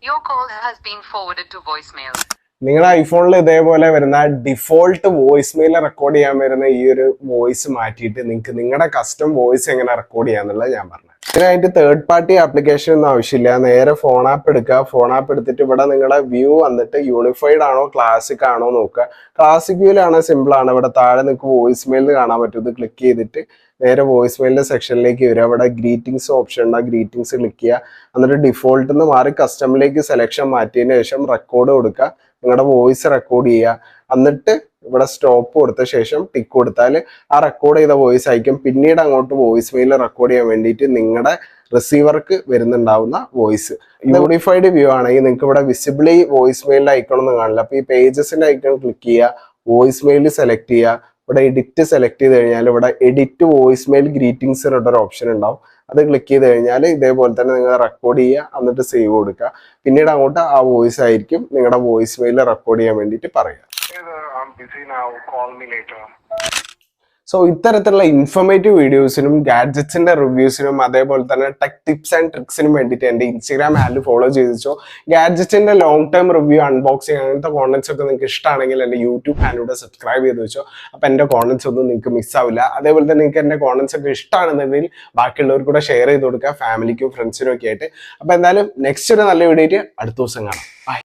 Your call has been forwarded to voicemail. നിങ്ങളുടെ ഐഫോണിൽ ഇതേപോലെ വരുന്ന ഡിഫോൾട്ട് വോയിസ് മെയിൽ റെക്കോർഡ് ചെയ്യാൻ വരുന്ന ഈ ഒരു വോയിസ് മാറ്റിയിട്ട് നിങ്ങൾക്ക് നിങ്ങളുടെ കസ്റ്റം വോയിസ് എങ്ങനെ റെക്കോർഡ് ചെയ്യാന്നുള്ളത് ഞാൻ പറഞ്ഞു. ഇതിനായിട്ട് തേർഡ് പാർട്ടി ആപ്ലിക്കേഷൻ ഒന്നും ആവശ്യമില്ല. നേരെ ഫോൺ ആപ്പ് എടുക്കുക. ഫോൺ ആപ്പ് എടുത്തിട്ട് ഇവിടെ നിങ്ങളുടെ വ്യൂ വന്നിട്ട് യൂണിഫൈഡ് ആണോ ക്ലാസിക് ആണോ നോക്കുക. ക്ലാസിക് വ്യൂലാണ്, സിമ്പിൾ ആണ്. ഇവിടെ താഴെ നിങ്ങൾക്ക് വോയിസ് മെയിൽ കാണാൻ പറ്റും. ഇത് ക്ലിക്ക് ചെയ്തിട്ട് നേരെ വോയിസ് മെയിലിന്റെ സെക്ഷനിലേക്ക് വരിക. അവിടെ ഗ്രീറ്റിംഗ്സ് ഓപ്ഷൻ ഉണ്ട്. ആ ഗ്രീറ്റിംഗ്സ് ക്ലിക്ക് ചെയ്യുക. എന്നിട്ട് ഡിഫോൾട്ടിൽ നിന്ന് മാറി കസ്റ്റമിലേക്ക് സെലക്ഷൻ മാറ്റിയതിന് ശേഷം റെക്കോർഡ് കൊടുക്കുക. നിങ്ങളുടെ വോയിസ് റെക്കോർഡ് ചെയ്യുക. എന്നിട്ട് ഇവിടെ സ്റ്റോപ്പ് കൊടുത്ത ശേഷം ടിക്ക് കൊടുത്താൽ ആ റെക്കോർഡ് ചെയ്ത വോയിസ് അയക്കും. പിന്നീട് അങ്ങോട്ട് വോയിസ് മെയിൽ റെക്കോർഡ് ചെയ്യാൻ വേണ്ടിയിട്ട് നിങ്ങളുടെ റിസീവർക്ക് വരുന്നുണ്ടാവുന്ന വോയിസ്. യൂണിഫൈഡ് വ്യൂ ആണെങ്കിൽ നിങ്ങൾക്ക് ഇവിടെ വിസിബിളി വോയിസ് മെയിലിന്റെ ഐക്കൺ ഒന്നും കാണില്ല. അപ്പൊ ഈ പേജസിന്റെ ഐക്കൺ ക്ലിക്ക് ചെയ്യുക, വോയിസ് മെയിൽ സെലക്ട് ചെയ്യുക. ഇവിടെ എഡിറ്റ് സെലക്ട് ചെയ്ത് കഴിഞ്ഞാൽ ഇവിടെ എഡിറ്റ് വോയിസ് മെയിൽ ഗ്രീറ്റിംഗ്സ് ഒരു ഓപ്ഷൻ ഉണ്ടാവും. അത് ക്ലിക്ക് ചെയ്ത് കഴിഞ്ഞാൽ ഇതേപോലെ തന്നെ നിങ്ങൾ റെക്കോർഡ് ചെയ്യുക, എന്നിട്ട് സേവ് കൊടുക്കുക. പിന്നീട് അങ്ങോട്ട് ആ വോയിസ് ആയിരിക്കും നിങ്ങളുടെ വോയിസ് മെയിൽ റെക്കോർഡ് ചെയ്യാൻ വേണ്ടിയിട്ട് പറയുക. സോ ഇത്തരത്തിലുള്ള ഇൻഫോർമേറ്റീവ് വീഡിയോസിനും ഗാഡ്ജറ്റ്സിന്റെ റിവ്യൂസിനും അതേപോലെ തന്നെ ടെക് ടിപ്സ് ആൻഡ് ട്രിക്സിനും വേണ്ടിയിട്ട് എൻ്റെ ഇൻസ്റ്റാഗ്രാം ഹാൻഡിൽ ഫോളോ ചെയ്തിച്ചോ. ഗാഡ്ജറ്റിന്റെ ലോങ് ടേം റിവ്യൂ, അൺബോക്സിങ് അങ്ങനത്തെ കോണ്ടന്റ്സ് ഒക്കെ നിങ്ങൾക്ക് ഇഷ്ടമാണെങ്കിൽ എൻ്റെ യൂട്യൂബ് ഹാൻഡിലൂടെ സബ്സ്ക്രൈബ് ചെയ്ത് വെച്ചോ. അപ്പം എൻ്റെ കോണ്ടന്റ്സ് ഒന്നും നിങ്ങൾക്ക് മിസ്സാവില്ല. അതേപോലെ തന്നെ നിങ്ങൾക്ക് എൻ്റെ കോണ്ടന്റ്സ് ഒക്കെ ഇഷ്ടമാണെന്നുണ്ടെങ്കിൽ ബാക്കിയുള്ളവർക്ക് കൂടെ ഷെയർ ചെയ്ത് കൊടുക്കുക, ഫാമിലിക്കും ഫ്രണ്ട്സിനും ഒക്കെ ആയിട്ട്. അപ്പം എന്തായാലും നെക്സ്റ്റ് ഒരു നല്ല വീഡിയോ ആയിട്ട് അടുത്ത ദിവസം കാണാം. ബൈ.